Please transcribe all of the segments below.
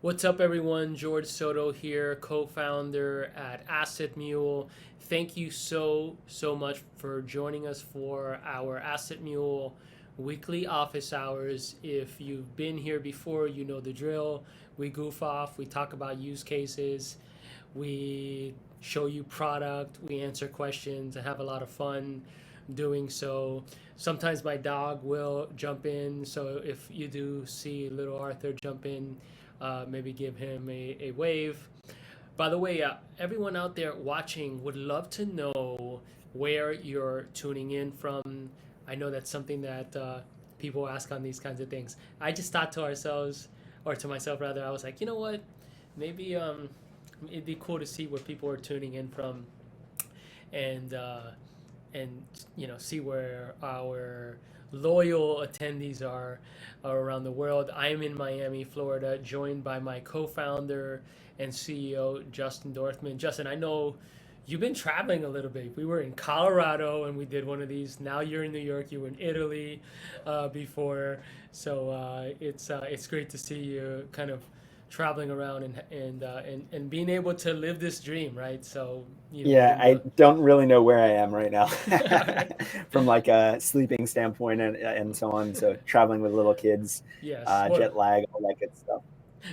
What's up, everyone? George Soto here, co-founder at AssetMule. Thank you so much for joining us for our AssetMule weekly office hours. If you've been here before, you know the drill. We goof off, we talk about use cases, we show you product, we answer questions, and have a lot of fun doing so. Sometimes my dog will jump in, so if you do see little Arthur jump in, maybe give him a wave. By the way, everyone out there watching would love to know where you're tuning in from. I know that's something that people ask on these kinds of things. I just thought to ourselves, or to myself rather, I was like, you know what? Maybe it'd be cool to see where people are tuning in from, and and see where our loyal attendees are around the world. I am in Miami, Florida, joined by my co-founder and CEO Justin Dorfman. Justin, I know you've been traveling a little bit. We were in Colorado and we did one of these. Now you're in New York. You were in Italy before, so it's great to see you kind of traveling around and being able to live this dream, right? So Yeah, in I the don't really know where I am right now okay. from like a sleeping standpoint and so on. So traveling with little kids, Yes. Well, jet lag, all that good stuff.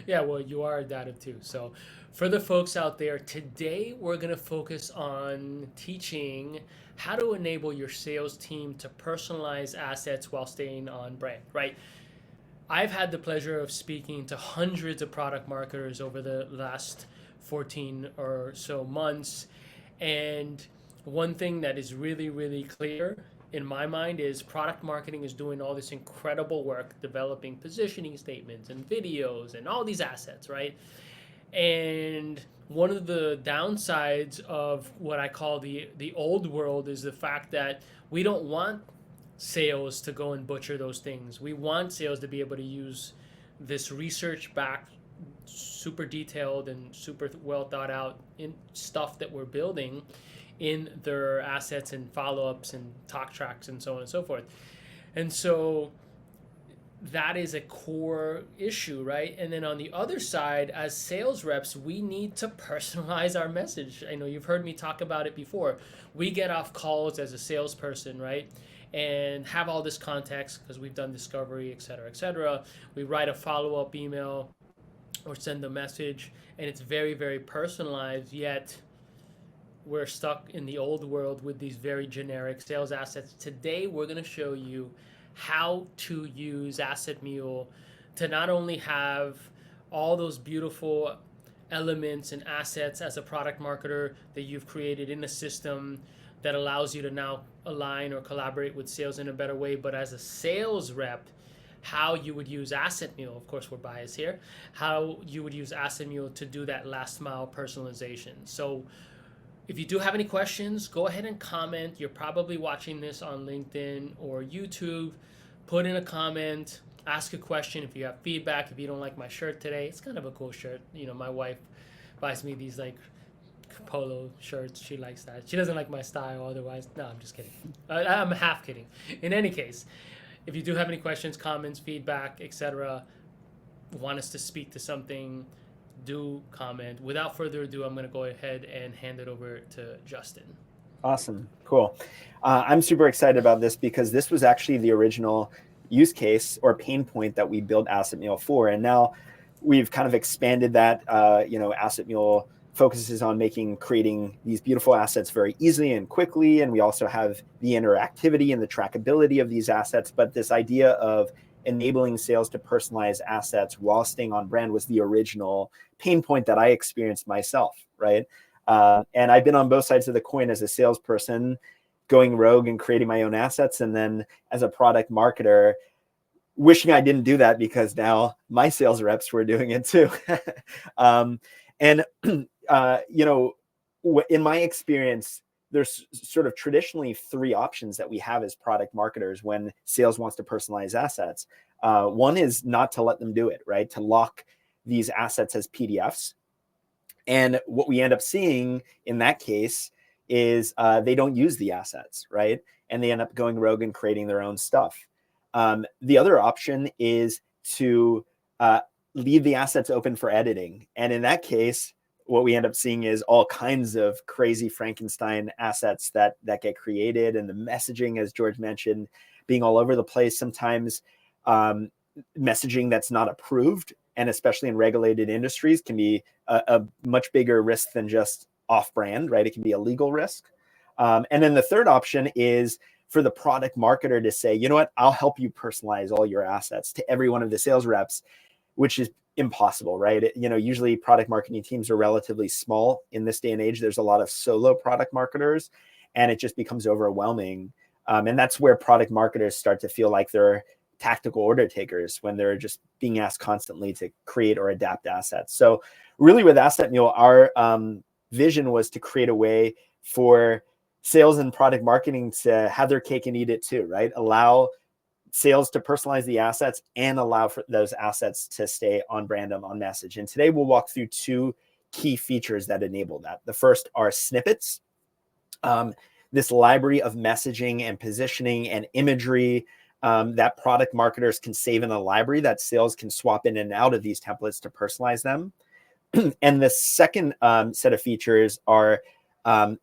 yeah, well, you are adaptive too. So, for the folks out there, today we're going to focus on teaching how to enable your sales team to personalize assets while staying on brand, right? I've had the pleasure of speaking to hundreds of product marketers over the last 14 or so months. And one thing that is really clear in my mind is product marketing is doing all this incredible work developing positioning statements and videos and all these assets, right? And one of the downsides of what I call the old world is the fact that we don't want sales to go and butcher those things. We want sales to be able to use this research backed, super detailed and super well thought out in stuff that we're building in their assets and follow ups and talk tracks and so on and so forth. And so that is a core issue, right? And then on the other side, as sales reps, we need to personalize our message. I know you've heard me talk about it before. We get off calls as a salesperson, right? And have all this context because we've done discovery, et cetera, et cetera. We write a follow up email or send a message, and it's very personalized, yet we're stuck in the old world with these very generic sales assets. Today, we're going to show you how to use AssetMule to not only have all those beautiful elements and assets as a product marketer that you've created in a system that allows you to now align or collaborate with sales in a better way, but as a sales rep, how you would use AssetMule. Of course, we're biased here. How you would use AssetMule to do that last mile personalization. So if you do have any questions, go ahead and comment. You're probably watching this on LinkedIn or YouTube. Put in a comment, ask a question if you have feedback. If you don't like my shirt today, it's kind of a cool shirt. My wife buys me these like polo shirts. She likes that. She doesn't like my style otherwise. No, I'm just kidding. I'm half kidding. In any case, if you do have any questions, comments, feedback, etc., want us to speak to something, do comment. Without further ado, I'm going to go ahead and hand it over to Justin. Awesome. Cool. I'm super excited about this because this was actually the original use case or pain point that we built AssetMule for. And now we've kind of expanded that. AssetMule focuses on creating these beautiful assets very easily and quickly. And we also have the interactivity and the trackability of these assets. But this idea of enabling sales to personalize assets while staying on brand was the original pain point that I experienced myself, right? And I've been on both sides of the coin as a salesperson, going rogue and creating my own assets. And then as a product marketer, wishing I didn't do that because now my sales reps were doing it too. And, in my experience, there's sort of traditionally three options that we have as product marketers when sales wants to personalize assets. One is not to let them do it, right? To lock these assets as PDFs. And what we end up seeing in that case is they don't use the assets, right? And they end up going rogue and creating their own stuff. The other option is to leave the assets open for editing. And in that case, what we end up seeing is all kinds of crazy Frankenstein assets that get created, and the messaging, as George mentioned, being all over the place. Sometimes messaging that's not approved, and especially in regulated industries, can be a much bigger risk than just off-brand, right? It can be a legal risk. And then the third option is for the product marketer to say, you know what, I'll help you personalize all your assets to every one of the sales reps, which is impossible, right? Usually product marketing teams are relatively small. In this day and age, there's a lot of solo product marketers, and it just becomes overwhelming. And that's where product marketers start to feel like they're tactical order takers when they're just being asked constantly to create or adapt assets. So really with AssetMule, our vision was to create a way for sales and product marketing to have their cake and eat it too, right? Allow sales to personalize the assets and allow for those assets to stay on brand and on message. And today we'll walk through two key features that enable that. The first are snippets, this library of messaging and positioning and imagery that product marketers can save in a library that sales can swap in and out of these templates to personalize them. And the second set of features are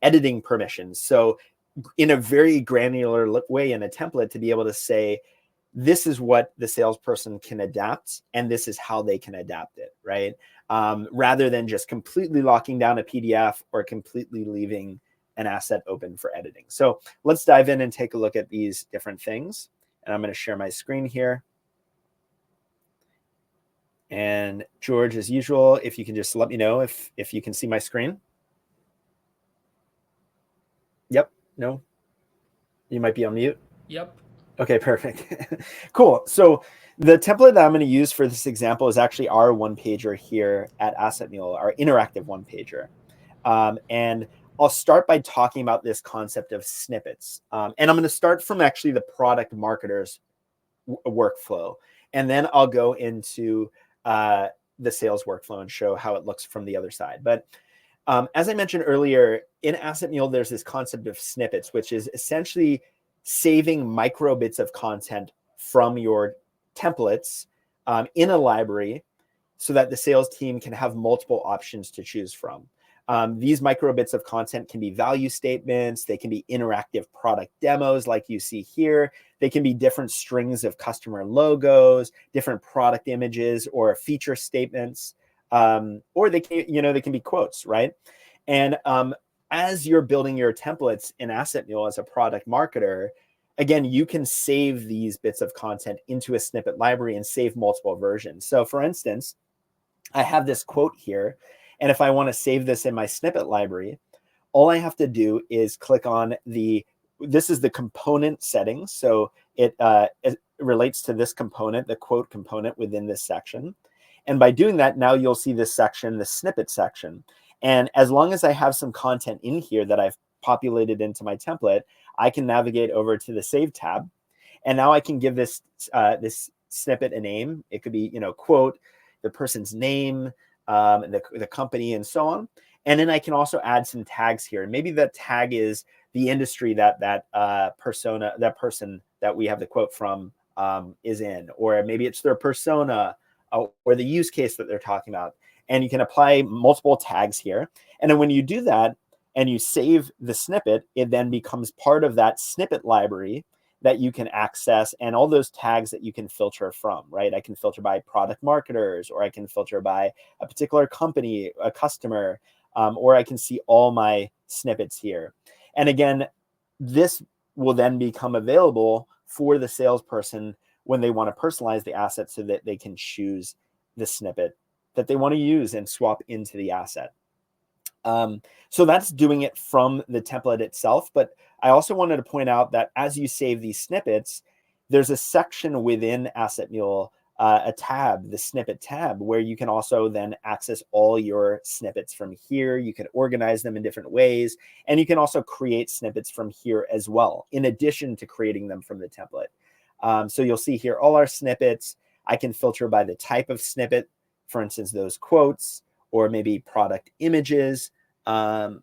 editing permissions. So in a very granular way in a template, to be able to say, this is what the salesperson can adapt, and this is how they can adapt it, right? Rather than just completely locking down a PDF or completely leaving an asset open for editing. So let's dive in and take a look at these different things. And I'm going to share my screen here. And George, as usual, if you can just let me know if you can see my screen. Yep. No? You might be on mute. Yep. Okay, perfect. Cool. So the template that I'm going to use for this example is actually our one-pager here at AssetMule, our interactive one-pager. And I'll start by talking about this concept of snippets. And I'm going to start from actually the product marketer's workflow. And then I'll go into the sales workflow and show how it looks from the other side. But as I mentioned earlier, in AssetMule, there's this concept of snippets, which is essentially saving micro bits of content from your templates in a library so that the sales team can have multiple options to choose from. These micro bits of content can be value statements. They can be interactive product demos like you see here. They can be different strings of customer logos, different product images, or feature statements, or they can be quotes, right? And as you're building your templates in AssetMule as a product marketer, again, you can save these bits of content into a snippet library and save multiple versions. So for instance, I have this quote here, and if I want to save this in my snippet library, all I have to do is click on this is the component settings. So it relates to this component, the quote component within this section. And by doing that, now you'll see this section, the snippet section. And as long as I have some content in here that I've populated into my template, I can navigate over to the Save tab. And now I can give this snippet a name. It could be, quote, the person's name, the company, and so on. And then I can also add some tags here. Maybe the tag is the industry that person that we have the quote from is in, or maybe it's their persona or the use case that they're talking about. And you can apply multiple tags here. And then when you do that and you save the snippet, it then becomes part of that snippet library that you can access, and all those tags that you can filter from, right? I can filter by product marketers, or I can filter by a particular company, a customer, or I can see all my snippets here. And again, this will then become available for the salesperson when they want to personalize the asset so that they can choose the snippet that they want to use and swap into the asset. So that's doing it from the template itself. But I also wanted to point out that as you save these snippets, there's a section within AssetMule, a tab, the snippet tab, where you can also then access all your snippets from here. You can organize them in different ways, and you can also create snippets from here as well, in addition to creating them from the template. So you'll see here all our snippets. I can filter by the type of snippet, for instance, those quotes, or maybe product images. Let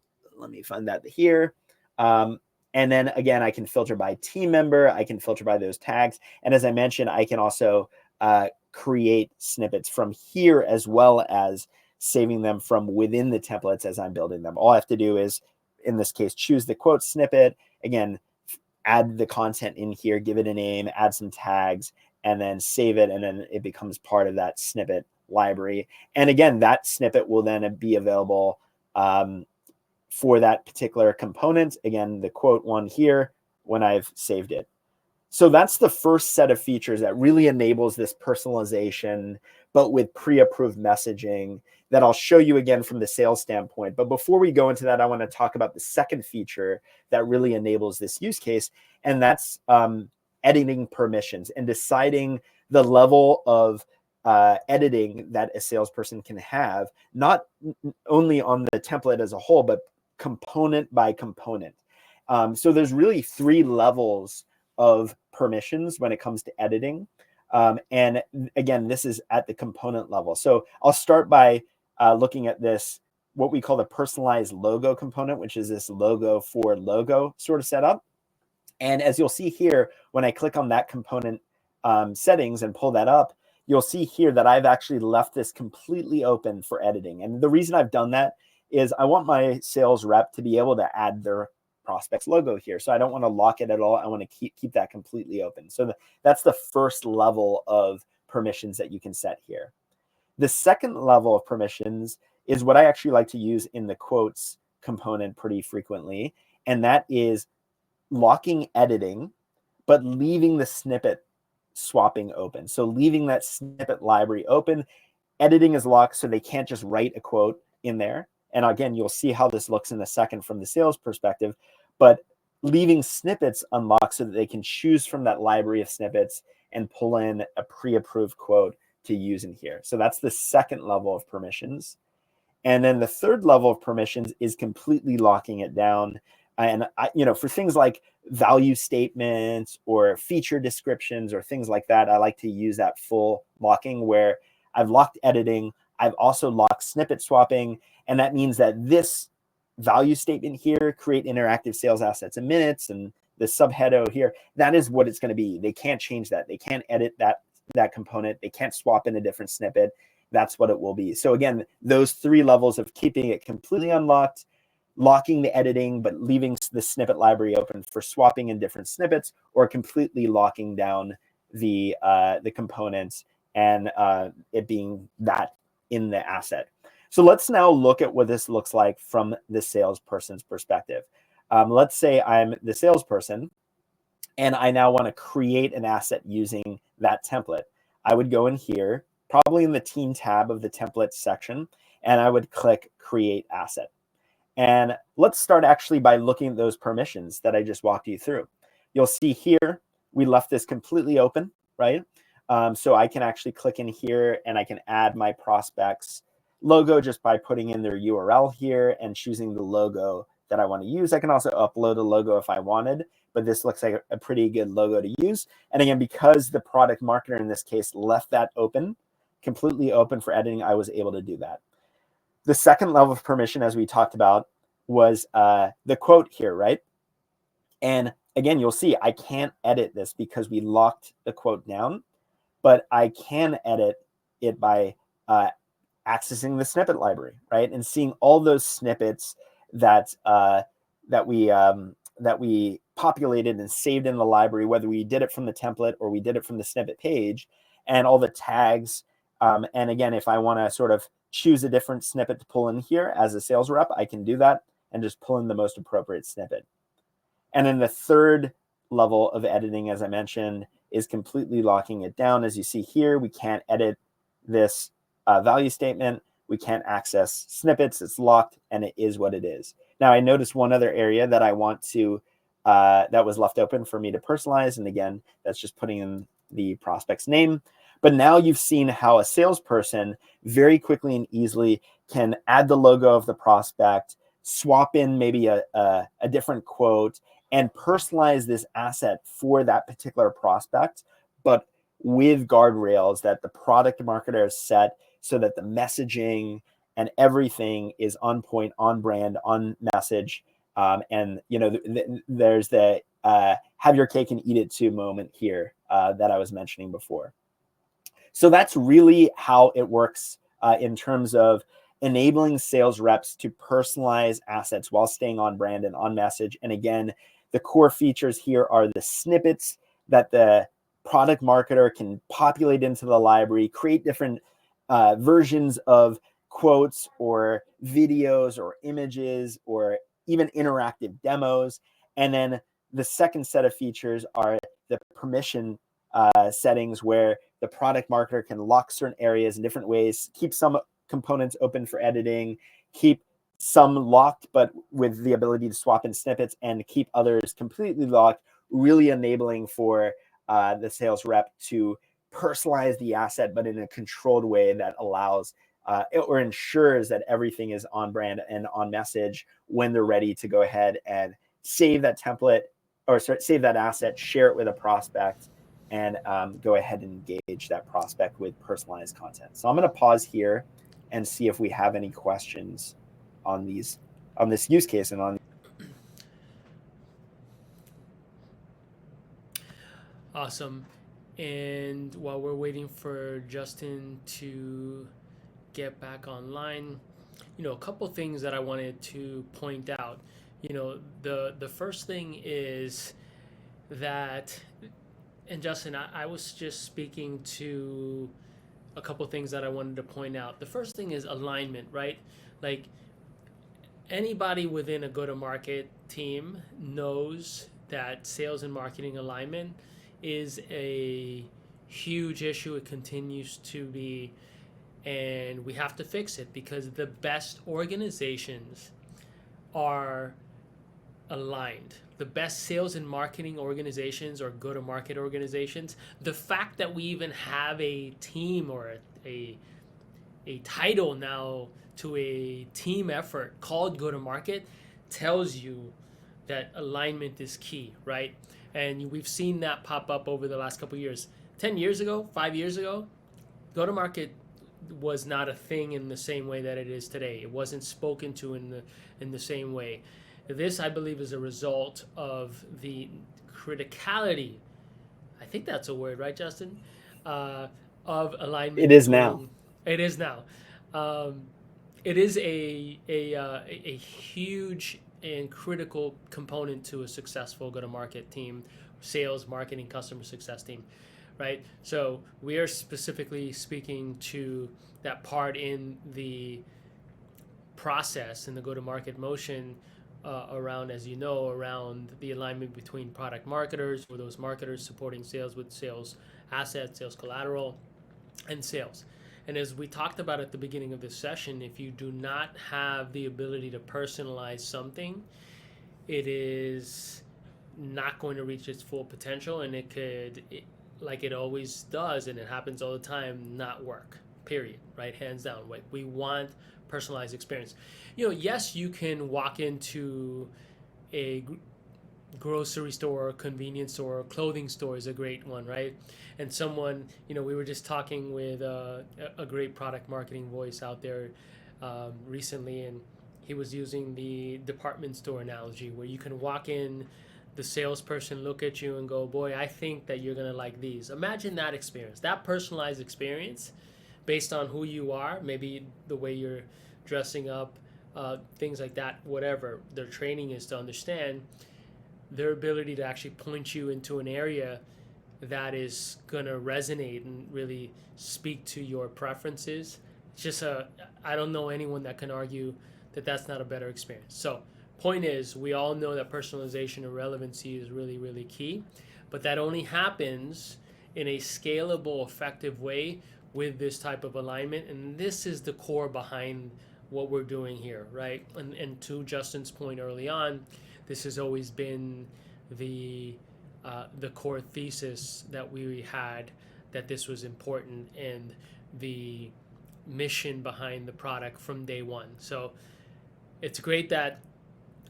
me find that here. And then again, I can filter by team member. I can filter by those tags. And as I mentioned, I can also create snippets from here, as well as saving them from within the templates as I'm building them. All I have to do is, in this case, choose the quote snippet. Again, add the content in here, give it a name, add some tags, and then save it. And then it becomes part of that snippet library. And again, that snippet will then be available for that particular component. Again, the quote one here when I've saved it. So that's the first set of features that really enables this personalization, but with pre-approved messaging that I'll show you again from the sales standpoint. But before we go into that, I want to talk about the second feature that really enables this use case, and that's editing permissions and deciding the level of editing that a salesperson can have, not only on the template as a whole, but component by component. So there's really 3 levels of permissions when it comes to editing. And again, this is at the component level. So I'll start by looking at this, what we call the personalized logo component, which is this logo for logo sort of setup. And as you'll see here, when I click on that component settings and pull that up, you'll see here that I've actually left this completely open for editing. And the reason I've done that is I want my sales rep to be able to add their prospect's logo here. So I don't want to lock it at all. I want to keep that completely open. So that's the first level of permissions that you can set here. The second level of permissions is what I actually like to use in the quotes component pretty frequently. And that is locking editing, but leaving the snippet swapping open. So leaving that snippet library open. Editing is locked, so they can't just write a quote in there. And again, you'll see how this looks in a second from the sales perspective, but leaving snippets unlocked so that they can choose from that library of snippets and pull in a pre-approved quote to use in here. So that's the second level of permissions. And then the third level of permissions is completely locking it down. And for things like value statements or feature descriptions or things like that, I like to use that full locking where I've locked editing. I've also locked snippet swapping. And that means that this value statement here, create interactive sales assets in minutes, and the subheader here, that is what it's going to be. They can't change that. They can't edit that component. They can't swap in a different snippet. That's what it will be. So again, those 3 levels of keeping it completely unlocked, locking the editing, but leaving the snippet library open for swapping in different snippets, or completely locking down the components and it being that in the asset. So let's now look at what this looks like from the salesperson's perspective. Let's say I'm the salesperson and I now want to create an asset using that template. I would go in here, probably in the team tab of the template section, and I would click create asset. And let's start actually by looking at those permissions that I just walked you through. You'll see here, we left this completely open, right? So I can actually click in here and I can add my prospect's logo just by putting in their URL here and choosing the logo that I want to use. I can also upload a logo if I wanted, but this looks like a pretty good logo to use. And again, because the product marketer in this case left that open, completely open for editing, I was able to do that. The second level of permission, as we talked about, was the quote here, right? And again, you'll see I can't edit this because we locked the quote down, but I can edit it by accessing the snippet library, right? And seeing all those snippets that we populated and saved in the library, whether we did it from the template or we did it from the snippet page, and all the tags. And again, if I want to sort of choose a different snippet to pull in here as a sales rep, I can do that and just pull in the most appropriate snippet. And then the third level of editing, as I mentioned, is completely locking it down. As you see here, we can't edit this value statement. We can't access snippets. It's locked, and it is what it is. Now, I noticed one other area that I want to, that was left open for me to personalize. And again, that's just putting in the prospect's name. But now you've seen how a salesperson very quickly and easily can add the logo of the prospect, swap in maybe a different quote, and personalize this asset for that particular prospect, but with guardrails that the product marketer has set so that the messaging and everything is on point, on brand, on message. And there's the have your cake and eat it too moment here that I was mentioning before. So that's really how it works in terms of enabling sales reps to personalize assets while staying on brand and on message. And again, the core features here are the snippets that the product marketer can populate into the library, create different versions of quotes or videos or images or even interactive demos. And then the second set of features are the permission settings, where the product marketer can lock certain areas in different ways, keep some components open for editing, keep some locked but with the ability to swap in snippets, and keep others completely locked, really enabling for the sales rep to personalize the asset, but in a controlled way that allows or ensures that everything is on brand and on message when they're ready to go ahead and save that template or save that asset, share it with a prospect, and go ahead and engage that prospect with personalized content. So I'm going to pause here and see if we have any questions on this use case and on. Awesome. And while we're waiting for Justin to get back online, a couple things that I wanted to point out. The first thing is that, and Justin, I was just speaking to a couple things that I wanted to point out. The first thing is alignment, right? Like, anybody within a go-to-market team knows that sales and marketing alignment is a huge issue. It continues to be, and we have to fix it, because the best organizations are aligned. The best sales and marketing organizations or go-to-market organizations, the fact that we even have a team or a title now to a team effort called go-to-market tells you that alignment is key, right? And we've seen that pop up over the last couple of years. 10 years ago, 5 years ago, go-to-market was not a thing in the same way that it is today. It wasn't spoken to in the same way. This, I believe, is a result of the criticality. I think that's a word, right, Justin? Of alignment. It is now. It is now. It is a huge and critical component to a successful go-to-market team, sales, marketing, customer success team, right? So we are specifically speaking to that part in the process, in the go-to-market motion, around, as you know, around the alignment between product marketers, or those marketers supporting sales with sales assets, sales collateral, and sales. And as we talked about at the beginning of this session, if you do not have the ability to personalize something, it is not going to reach its full potential, and it could, like it always does, and it happens all the time, not work, period, right? Hands down. Right? We want personalized experience. Yes, you can walk into a grocery store, convenience store, clothing store is a great one, right? And someone, we were just talking with a great product marketing voice out there recently, and he was using the department store analogy, where you can walk in, the salesperson look at you and go, boy, I think that you're going to like these. Imagine that experience, that personalized experience based on who you are, maybe the way you're dressing up, things like that, whatever their training is to understand, their ability to actually point you into an area that is going to resonate and really speak to your preferences. It's just I don't know anyone that can argue that that's not a better experience. So point is, we all know that personalization and relevancy is really, really key, but that only happens in a scalable, effective way with this type of alignment. And this is the core behind what we're doing here, right? And to Justin's point early on, this has always been the core thesis that we had, that this was important, and the mission behind the product from day one. So it's great that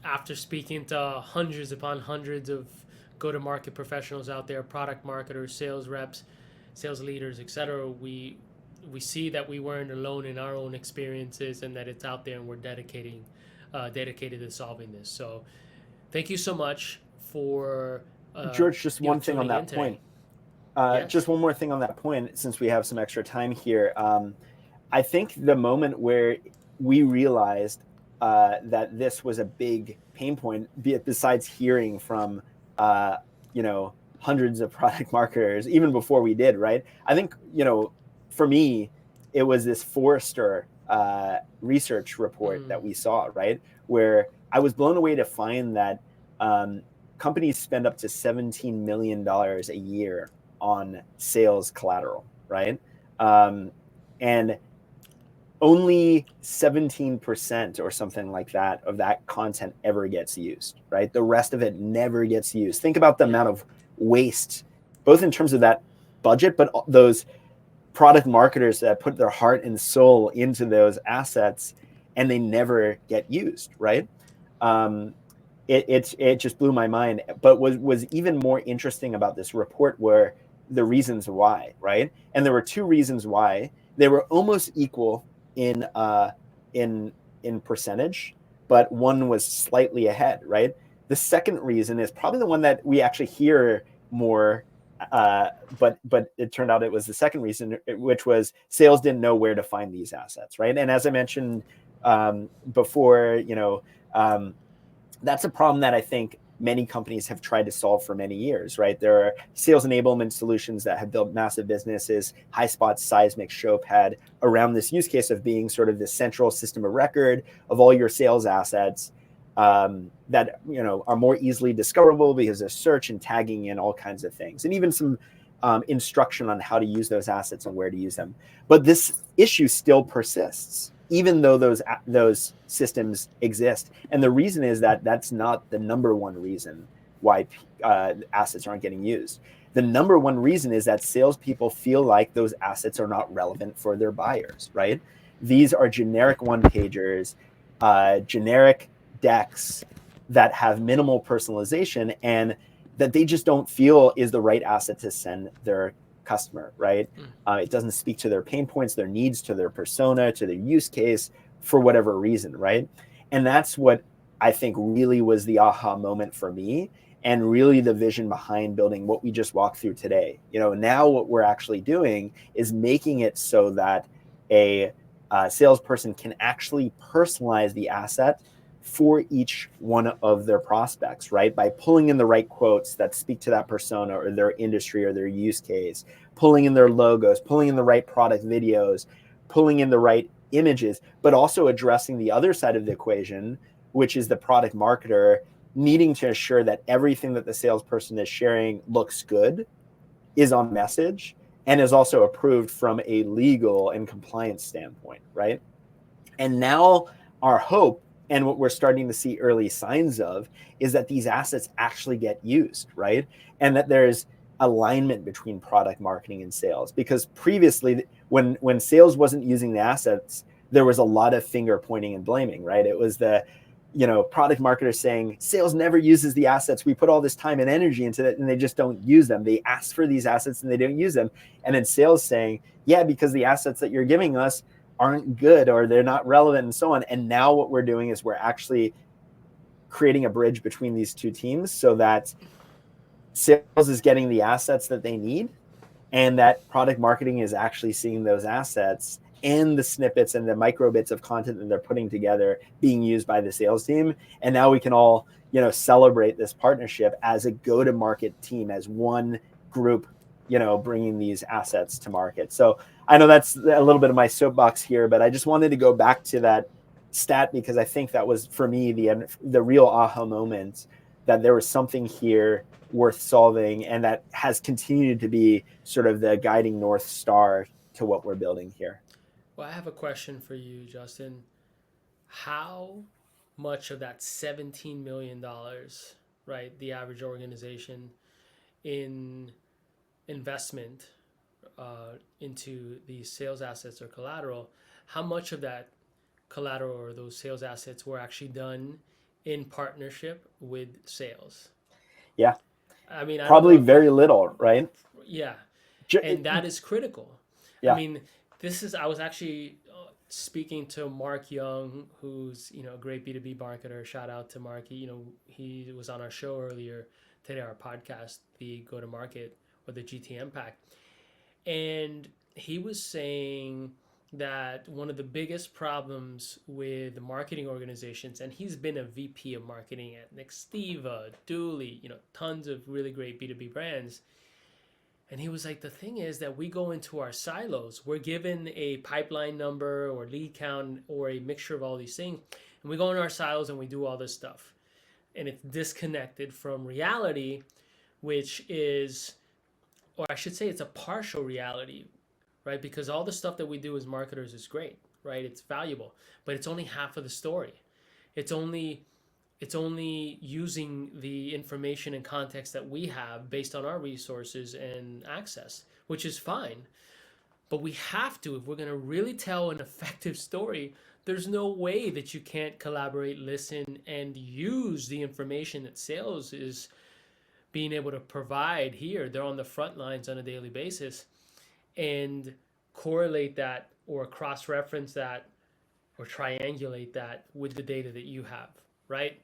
after speaking to hundreds upon hundreds of go-to-market professionals out there, product marketers, sales reps, sales leaders, etc., we see that we weren't alone in our own experiences, and that it's out there, and we're dedicated to solving this. So thank you so much for George, just one thing on that point. Yes. Just one more thing on that point, since we have some extra time here. I think the moment where we realized that this was a big pain point, besides hearing from uh, hundreds of product marketers, even before we did, right? I think for me, it was this Forrester research report Mm, that we saw, right, where I was blown away to find that um, companies spend up to $17 million a year on sales collateral, right? And only 17% or something like that of that content ever gets used, right? The rest of it never gets used. Think about the yeah. amount of waste, both in terms of that budget, but those product marketers that put their heart and soul into those assets and they never get used, right? Um, it just blew my mind. But was even more interesting about this report were the reasons why, right? And there were two reasons why. They were almost equal in in in percentage, but one was slightly ahead, right? The second reason is probably the one that we actually hear more, but it turned out it was the second reason, which was sales didn't know where to find these assets, right? And as I mentioned before, that's a problem that I think many companies have tried to solve for many years, right? There are sales enablement solutions that have built massive businesses, HighSpot, Seismic, Showpad, around this use case of being sort of the central system of record of all your sales assets that are more easily discoverable because of search and tagging and all kinds of things, and even some instruction on how to use those assets and where to use them. But this issue still persists, even though those systems exist. And the reason is that that's not the number one reason why assets aren't getting used. The number one reason is that salespeople feel like those assets are not relevant for their buyers, right? These are generic one pagers, generic decks that have minimal personalization and that they just don't feel is the right asset to send their customer, right? Mm. It doesn't speak to their pain points, their needs, to their persona, to their use case, for whatever reason, right? And that's what I think really was the aha moment for me, and really the vision behind building what we just walked through today. Now what we're actually doing is making it so that a salesperson can actually personalize the asset for each one of their prospects, right? By pulling in the right quotes that speak to that persona or their industry or their use case, pulling in their logos, pulling in the right product videos, pulling in the right images, but also addressing the other side of the equation, which is the product marketer needing to ensure that everything that the salesperson is sharing looks good, is on message, and is also approved from a legal and compliance standpoint, right? And now our hope, and what we're starting to see early signs of, is that these assets actually get used, right? And that there's alignment between product marketing and sales. Because previously, when sales wasn't using the assets, there was a lot of finger pointing and blaming, right? It was the product marketers saying sales never uses the assets. We put all this time and energy into it and they just don't use them. They ask for these assets and they don't use them. And then sales saying, yeah, because the assets that you're giving us aren't good or they're not relevant and so on. And now what we're doing is we're actually creating a bridge between these two teams so that sales is getting the assets that they need and that product marketing is actually seeing those assets and the snippets and the micro bits of content that they're putting together being used by the sales team. And now we can all celebrate this partnership as a go-to-market team, as one group bringing these assets to market. So I know that's a little bit of my soapbox here, but I just wanted to go back to that stat because I think that was, for me, the real aha moment, that there was something here worth solving and that has continued to be sort of the guiding North Star to what we're building here. Well, I have a question for you, Justin. How much of that $17 million, right, the average organization in investment into these sales assets or collateral, how much of that collateral or those sales assets were actually done in partnership with sales? Yeah, I mean, I don't know probably if you, very little, right? yeah, and that is critical. I Yeah. mean, I was actually speaking to Mark Young, who's a great B2B marketer. Shout out to Mark. He was on our show earlier today, our podcast, the Go to Market or the GTM pack. And he was saying that one of the biggest problems with marketing organizations, and he's been a VP of marketing at Nextiva, Dooley, tons of really great B2B brands. And he was like, the thing is that we go into our silos. We're given a pipeline number or lead count or a mixture of all these things. And we go in our silos and we do all this stuff. And it's disconnected from reality, which is, or I should say it's a partial reality, right? Because all the stuff that we do as marketers is great, right? It's valuable, but it's only half of the story. It's only using the information and context that we have based on our resources and access, which is fine. But we have to, if we're going to really tell an effective story, there's no way that you can't collaborate, listen, and use the information that sales is being able to provide here. They're on the front lines on a daily basis, and correlate that or cross-reference that or triangulate that with the data that you have, right?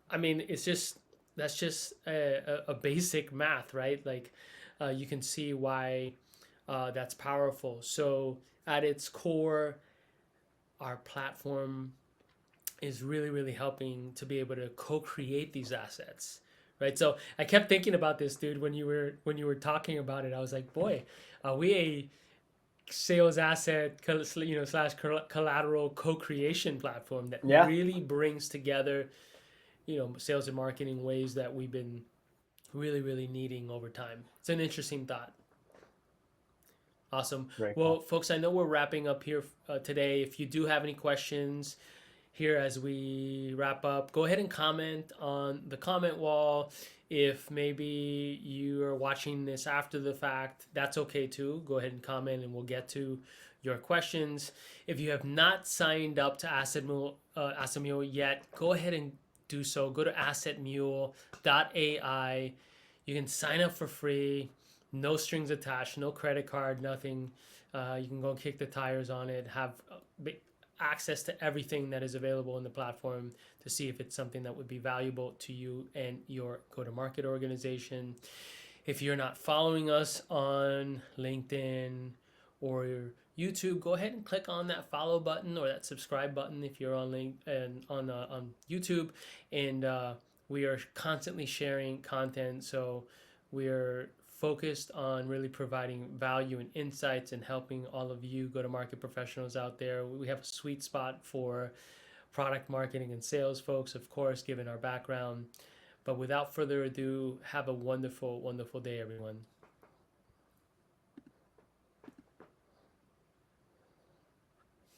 I mean, that's just a basic math, right? Like you can see why that's powerful. So at its core, our platform is really, really helping to be able to co-create these assets, right? So I kept thinking about this, dude, when you were talking about it. I was like, boy, are we a sales asset slash collateral co-creation platform that really brings together sales and marketing ways that we've been really, really needing over time. It's an interesting thought. Awesome. Very well, cool. Folks, I know we're wrapping up here today. If you do have any questions here as we wrap up, go ahead and comment on the comment wall. If maybe you are watching this after the fact, that's okay too. Go ahead and comment and we'll get to your questions. If you have not signed up to AssetMule yet, go ahead and do so. Go to AssetMule.ai. You can sign up for free. No strings attached, no credit card, nothing. You can go kick the tires on it, have access to everything that is available in the platform to see if it's something that would be valuable to you and your go-to-market organization. If you're not following us on LinkedIn or YouTube, go ahead and click on that follow button or that subscribe button if you're on on YouTube. And we are constantly sharing content, so we are focused on really providing value and insights and helping all of you go-to-market professionals out there. We have a sweet spot for product marketing and sales folks, of course, given our background. But without further ado, have a wonderful, wonderful day, everyone.